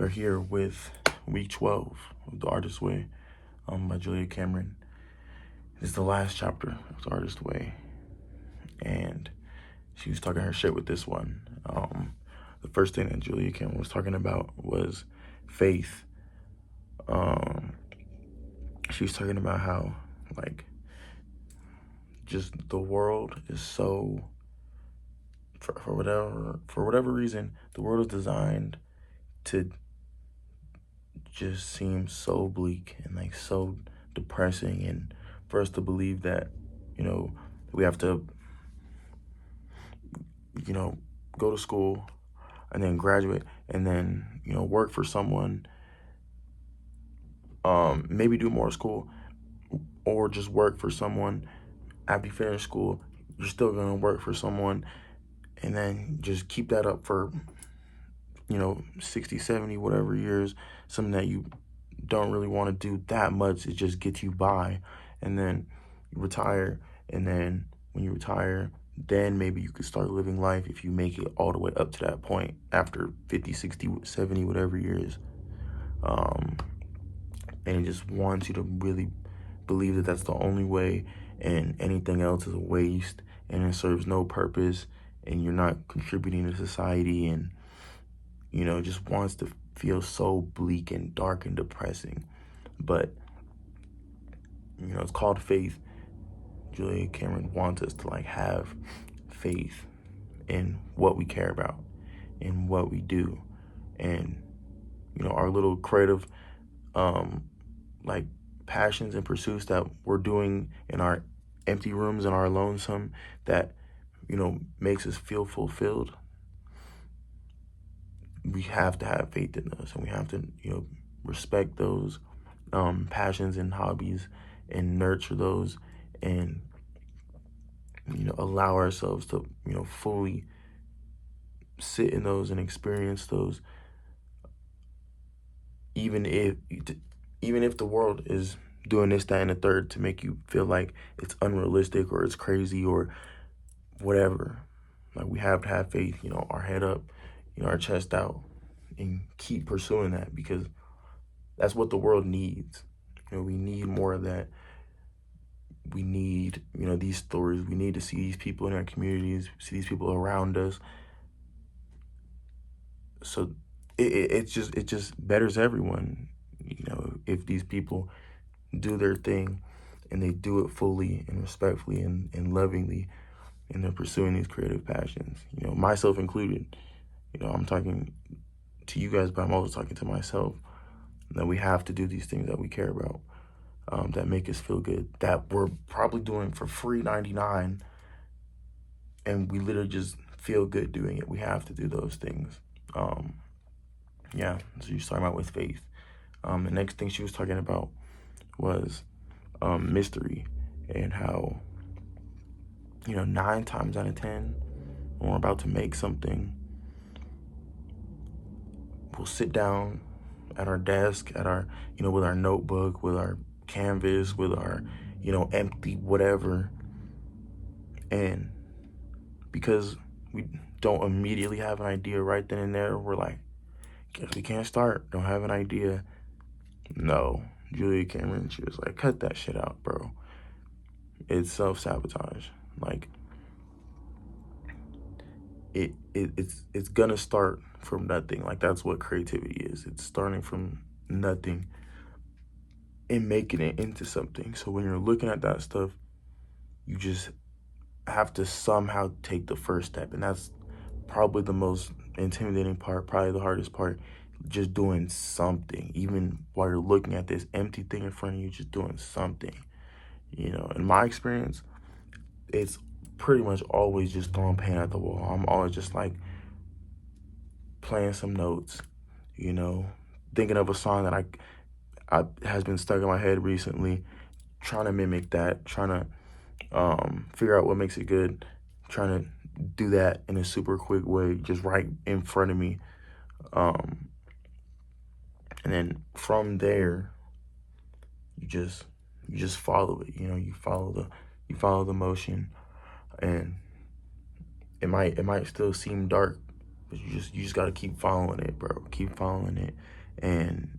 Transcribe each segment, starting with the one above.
We're here with week 12 of The Artist's Way by Julia Cameron. This is the last chapter of The Artist's Way, and she was talking her shit with this one. The first thing that Julia Cameron was talking about was faith. She was talking about how, like, just the world is so, for whatever reason, the world is designed to just seem so bleak and like so depressing, and for us to believe that, we have to, go to school and then graduate and then, work for someone, maybe do more school or just work for someone. After you finish school, you're still going to work for someone, and then just keep that up for 60, 70, whatever years, something that you don't really want to do that much. It just gets you by, and then you retire, and then when you retire, then maybe you could start living life if you make it all the way up to that point after 50, 60, 70, whatever years. And it just wants you to really believe that that's the only way, and anything else is a waste, and it serves no purpose, and you're not contributing to society, and it just wants to feel so bleak and dark and depressing. But, it's called faith. Julia Cameron wants us to have faith in what we care about, in what we do, and, our little creative, passions and pursuits that we're doing in our empty rooms and our lonesome that, makes us feel fulfilled. We have to have faith in those, and we have to, respect those passions and hobbies, and nurture those, and, allow ourselves to, fully sit in those and experience those, even if the world is doing this, that, and the third to make you feel like it's unrealistic or it's crazy or whatever. We have to have faith, our head up, our chest out, and keep pursuing that, because that's what the world needs. We need more of that. We need, these stories. We need to see these people in our communities, see these people around us. So it just betters everyone, if these people do their thing and they do it fully and respectfully and lovingly, and they're pursuing these creative passions, myself included. I'm talking to you guys, but I'm also talking to myself, that we have to do these things that we care about, that make us feel good, that we're probably doing for free 99, and we literally just feel good doing it. We have to do those things. So you're starting out with faith. The next thing she was talking about was mystery, and how 9 times out of 10, when we're about to make something, we'll sit down at our desk, at our with our notebook, with our canvas, with our empty whatever, and because we don't immediately have an idea right then and there, we're like, guess we can't start, don't have an idea. No, Julia Cameron, she was like, cut that shit out, bro. It's self-sabotage. It's gonna start from nothing. That's what creativity is. It's starting from nothing and making it into something. So when you're looking at that stuff, you just have to somehow take the first step, and that's probably the most intimidating part, probably the hardest part. Just doing something, even while you're looking at this empty thing in front of you, just doing something. In my experience, it's pretty much always just throwing paint at the wall. I'm always just playing some notes, thinking of a song that I has been stuck in my head recently, trying to mimic that, trying to figure out what makes it good, trying to do that in a super quick way, just right in front of me. And then from there, you just follow it. You follow the motion, and it might still seem dark But you just gotta keep following it, bro. Keep following it, and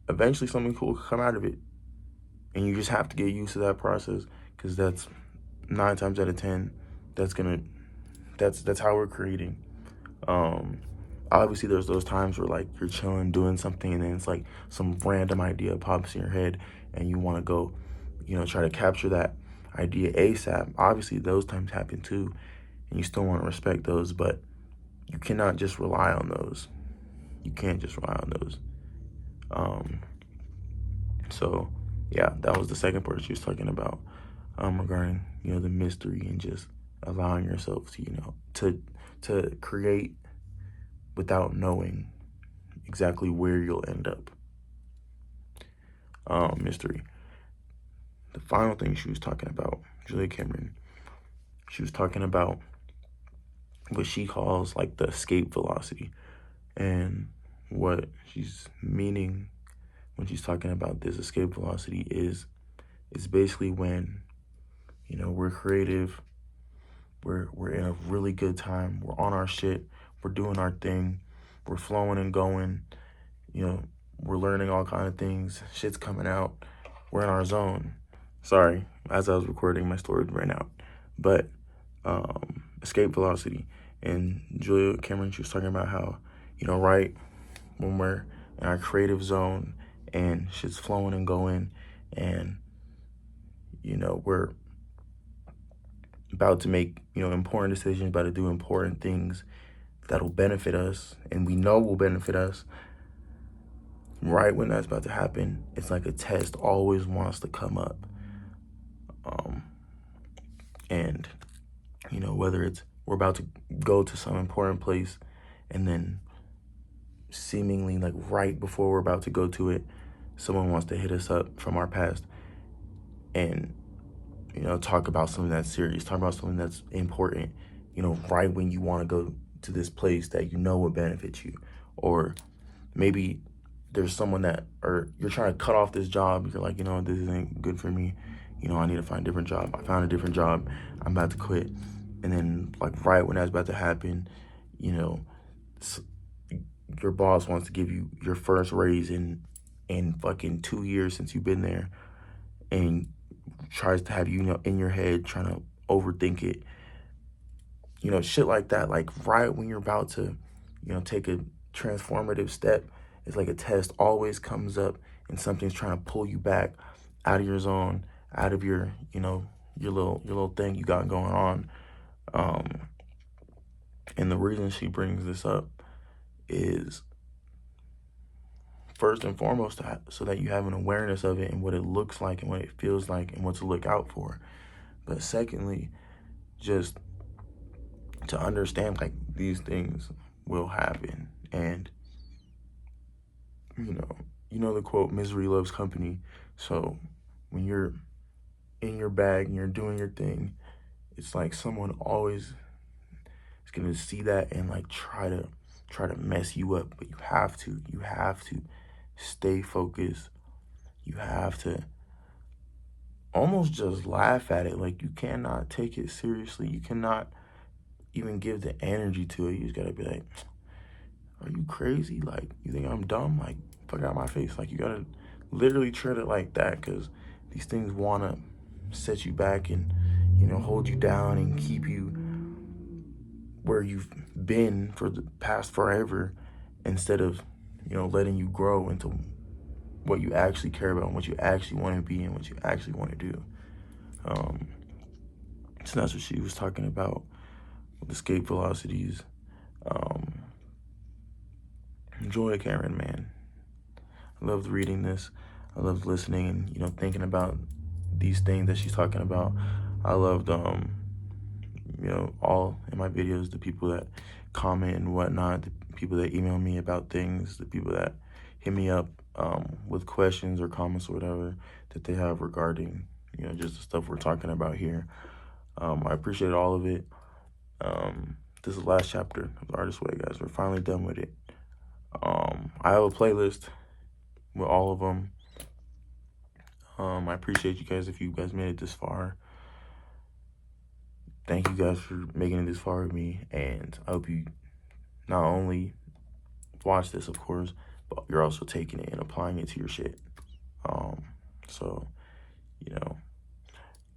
eventually something cool will come out of it. And you just have to get used to that process, because that's 9 times out of 10, that's how we're creating. Obviously there's those times where like you're chilling doing something, and then it's like some random idea pops in your head and you want to go, try to capture that idea ASAP. Obviously those times happen too, and you still want to respect those, but you cannot just rely on those. You can't just rely on those. So yeah, that was the second part she was talking about, regarding, the mystery and just allowing yourself to, to create without knowing exactly where you'll end up. Mystery. The final thing she was talking about, Julia Cameron, she was talking about what she calls like the escape velocity. And what she's meaning when she's talking about this escape velocity is basically when, we're creative, we're in a really good time, we're on our shit, we're doing our thing, we're flowing and going, we're learning all kind of things, shit's coming out, we're in our zone. Sorry, as I was recording, my storage ran out. But escape velocity. And Julia Cameron, she was talking about how, right when we're in our creative zone and shit's flowing and going, and we're about to make important decisions, about to do important things that'll benefit us, and we know will benefit us. Right when that's about to happen, it's like a test always wants to come up. And whether it's we're about to go to some important place, and then seemingly like right before we're about to go to it, someone wants to hit us up from our past and talk about something that's serious, talk about something that's important, right when you want to go to this place that would benefit you. Or maybe there's someone or you're trying to cut off this job, you're like, this isn't good for me, I need to find a different job. I found a different job, I'm about to quit. And then like right when that's about to happen, your boss wants to give you your first raise in fucking 2 years since you've been there, and tries to have you in your head trying to overthink it, shit like that. Like right when you're about to take a transformative step, it's like a test always comes up, and something's trying to pull you back out of your zone, out of your your little thing you got going on. And the reason she brings this up is first and foremost so that you have an awareness of it and what it looks like and what it feels like and what to look out for. But secondly, just to understand like these things will happen. And the quote, misery loves company. So when you're in your bag and you're doing your thing, it's like someone always is gonna see that and like try to mess you up. But you have to stay focused. You have to almost just laugh at it. Like you cannot take it seriously. You cannot even give the energy to it. You just gotta be like, are you crazy? Like, you think I'm dumb? Like, fuck out my face. Like, you gotta literally treat it like that, because these things wanna set you back and hold you down and keep you where you've been for the past forever, instead of letting you grow into what you actually care about and what you actually want to be and what you actually want to do. So that's what she was talking about with escape velocities. Julia Cameron, man, I loved reading this. I loved listening and thinking about these things that she's talking about. I loved all in my videos, the people that comment and whatnot, the people that email me about things, the people that hit me up with questions or comments or whatever that they have regarding just the stuff we're talking about here. I appreciate all of it. This is the last chapter of The Artist's Way, guys. We're finally done with it. I have a playlist with all of them. I appreciate you guys if you guys made it this far. thank you guys for making it this far with me, and I hope you not only watch this, of course, but you're also taking it and applying it to your shit. So, you know,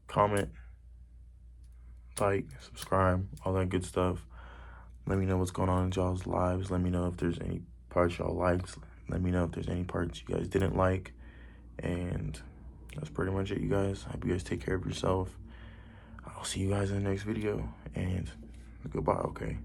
comment, like, subscribe, all that good stuff. Let me know what's going on in y'all's lives. Let me know if there's any parts y'all liked. Let me know if there's any parts you guys didn't like. And that's pretty much it, you guys. I hope you guys take care of yourself. I'll see you guys in the next video. And goodbye, okay?